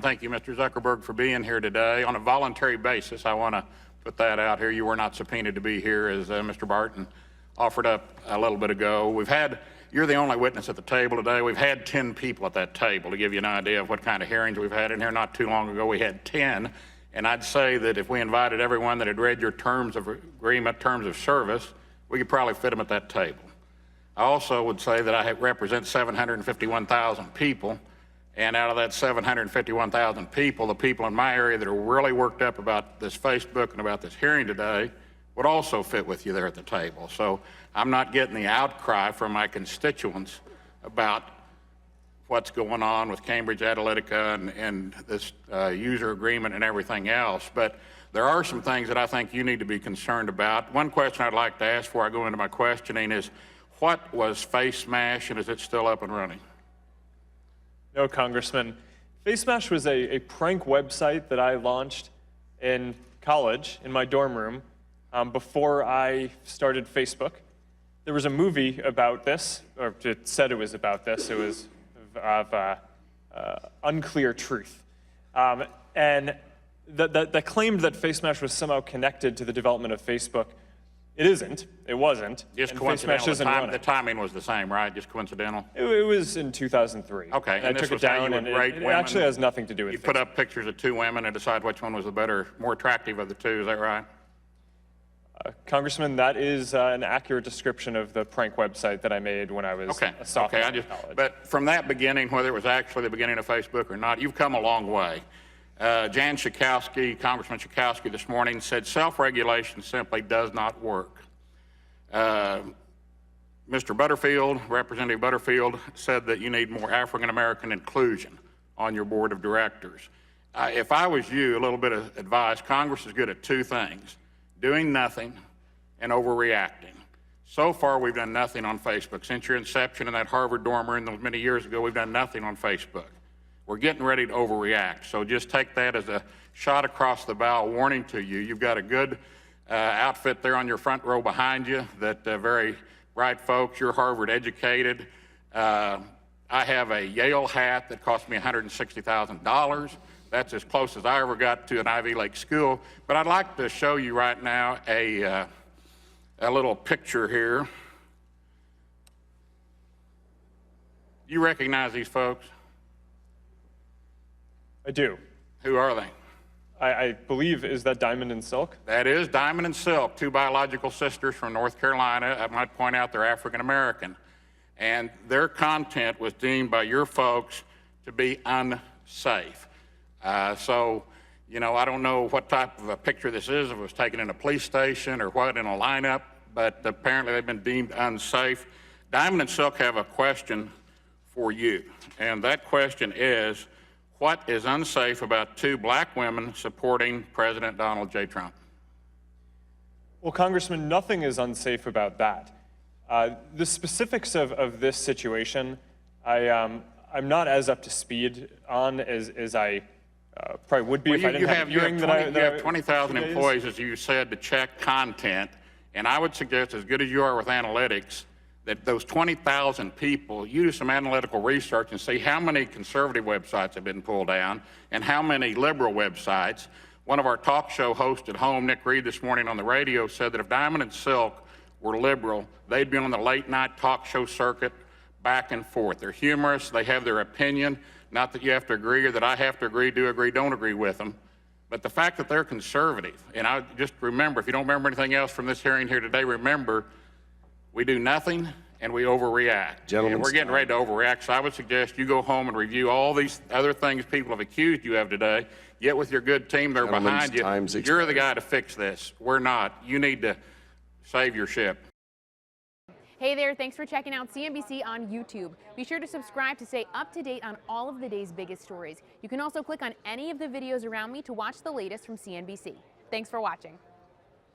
Thank you, Mr. Zuckerberg, for being here today. On a voluntary basis, I want to put that out here. You were not subpoenaed to be here, as Mr. Barton offered up a little bit ago. You're the only witness at the table today. We've had 10 people at that table. To give you an idea of what kind of hearings we've had in here, not too long ago we had 10. And I'd say that if we invited everyone that had read your terms of agreement, terms of service, we could probably fit them at that table. I also would say that I represent 751,000 people. And out of that 751,000 people, the people in my area that are really worked up about this Facebook and about this hearing today would also fit with you there at the table. So I'm not getting the outcry from my constituents about what's going on with Cambridge Analytica and this user agreement and everything else. But there are some things that I think you need to be concerned about. One question I'd like to ask before I go into my questioning is, what was Face Smash, and is it still up and running? No, Congressman. Face Smash was a prank website that I launched in college, in my dorm room, before I started Facebook. There was a movie about this, or it said it was about this. It was of unclear truth. And that claimed that Face Smash was somehow connected to the development of Facebook. It isn't. It wasn't. Just coincidental. The timing was the same, right? Just coincidental? It was in 2003. Okay. And I took it down, and it actually has nothing to do with it. You put up pictures of two women and decide which one was the better, more attractive of the two. Is that right? Congressman, that is an accurate description of the prank website that I made when I was a sophomore in college. But from that beginning, whether it was actually the beginning of Facebook or not, you've come a long way. Jan Schakowsky, Congressman Schakowsky this morning said self-regulation simply does not work. Mr. Butterfield, Representative Butterfield, said that you need more African-American inclusion on your board of directors. If I was you, a little bit of advice, Congress is good at two things: doing nothing and overreacting. So far, we've done nothing on Facebook. Since your inception in that Harvard dorm room those many years ago, we've done nothing on Facebook. We're getting ready to overreact. So just take that as a shot across the bow warning to you. You've got a good outfit there on your front row behind you, that very bright folks. You're Harvard educated. I have a Yale hat that cost me $160,000. That's as close as I ever got to an Ivy League school. But I'd like to show you right now a little picture here. You recognize these folks? I do. Who are they? I believe, is that Diamond and Silk? That is Diamond and Silk, two biological sisters from North Carolina. I might point out they're African American. And their content was deemed by your folks to be unsafe. So, you know, I don't know what type of a picture this is, if it was taken in a police station or what, in a lineup, but apparently they've been deemed unsafe. Diamond and Silk have a question for you, and that question is, what is unsafe about two black women supporting President Donald J. Trump? Well, Congressman, nothing is unsafe about that. The specifics of this situation, I'm not as up to speed on as I probably would be if I didn't have a hearing that I... You have 20,000 employees, as you said, to check content, and I would suggest, as good as you are with analytics, that those 20,000 people, you do some analytical research and see how many conservative websites have been pulled down and how many liberal websites. One of our talk show hosts at home, Nick Reed, this morning on the radio said that if Diamond and Silk were liberal, they'd be on the late night talk show circuit back and forth. They're humorous, they have their opinion, not that you have to agree or that I have to agree, do agree, don't agree with them. But the fact that they're conservative, and I just remember, if you don't remember anything else from this hearing here today, remember, we do nothing and we overreact. And we're getting ready to overreact, so I would suggest you go home and review all these other things people have accused you of today. Get with your good team, they're behind you. You're the guy to fix this. We're not. You need to save your ship. Hey there, thanks for checking out CNBC on YouTube. Be sure to subscribe to stay up to date on all of the day's biggest stories. You can also click on any of the videos around me to watch the latest from CNBC. Thanks for watching.